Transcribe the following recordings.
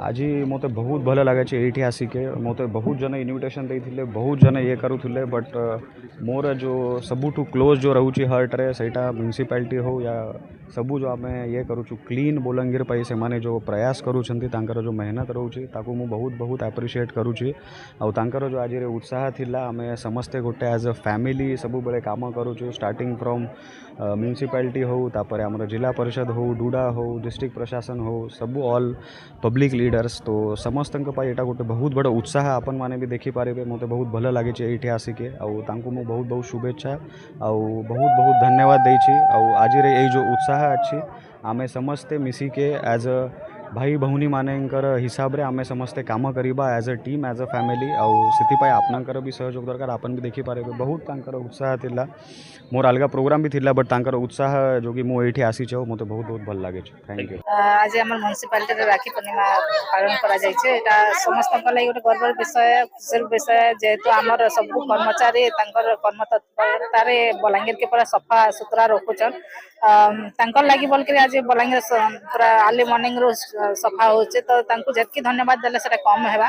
आज मत बहुत भल लगे ये आसिके मत बहुत जन इनविटेशन देते बहुत जन ये करुले बट मोर जो सबुठू क्लोज जो रोचे हर्ट रे सेटा म्यूनिसिपालिटी हो या सबू जो आम ये करूँ क्लीन बलांगीर पाई से माने जो प्रयास करूँच जो मेहनत रोचे ताकू मु बहुत बहुत एप्रिशिएट करुँची आउर जो आज उत्साह थिला आम समस्ते गोटे एज अ फैमिली सब बेले काम करूँ स्टार्टिंग फ्रॉम म्यूनिसिपालिटी हो तापर आमर जिला परिषद हो डूडा हो डिस्ट्रिक्ट प्रशासन हो सबू ऑल पब्लिक लीडर्स तो समस्त यहाँ गोटे बहुत बड़ा उत्साह आपण मैंने भी देखिपारे मत बहुत भल लगे ये आसिके मु बहुत बहुत शुभेच्छा आउ बहुत बहुत धन्यवाद देछि आज ये जो उत्साह अच्छी आमे समस्ते मिसिके एज अ भाई भौनी मानकर हिसाब रे आमे समस्ते काम करिबा as a team as a family आउ आपनकर भी सहयोग दरकार आपन भी देखि पारे बहुत तांकर उत्साह थिला मोर अलग प्रोग्राम भी थिला बट तांकर उत्साह जो कि मु एठी आसी छ मते बहुत बहुत भल लागे छ। Thank you. आज आम म्यूनिसिपालिटी रे राखी पूर्णिमा पालन करा जायछे एटा समस्त लागि गोटे गर्वर विषय खुशीर विषय जेहेतु आमर सब कर्मचारी तांकर कर्मतत्परता रे बलांगीर के पूरा सफा सुतरा रखुछन तांकर लागि बोल के आज बलांगीर पूरा अर्ली मॉर्निंग रो सफा होचे तो तांको जेतकी धन्यवाद देले सेटा कम हेबा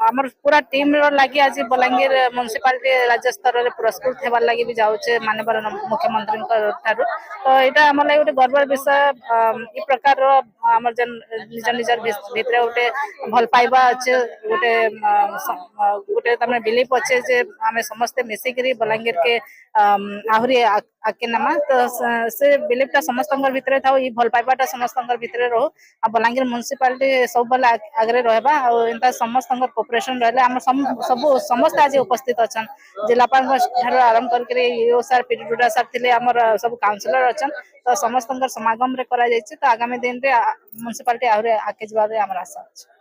आमर पूरा टीम रो लागि आज बलांगीर म्यूनिसिपालिटी राज्य स्तर रे पुरस्कृत हेबार लागि भी जाउचे माननीय मुख्यमंत्री ठारू तो एटा हमर लागि गोटे गर्वर विषय इ प्रकार आमर जन निज निजर भितरे गोटे भल पाइबा अच्छे गोटे गोटे तमे बिलीफ अच्छे जे आमे समस्ते मिसिकरी बलांगीर के आहुरी आके नमा तो से बिलीफटा समस्त भितरे था भल पाइबाटा समस्त भितरे रहो आ बलांगीर म्यूनिसिपालिटी सब बेले आगे रहबा आ समस्त कोऑपरेशन रहले हम सब समस्त आज उपस्थित अछन जिलापाल ठारो आरंभ करके ईओ सर पीडीडा सर थिले हमर सब काउंसिलर अछन तो समस्त समागम रे करा जायछि तो आगामी दिन रे म्यूनिसिपालिटी आहुरी आके जबारे हमर आशा अछि।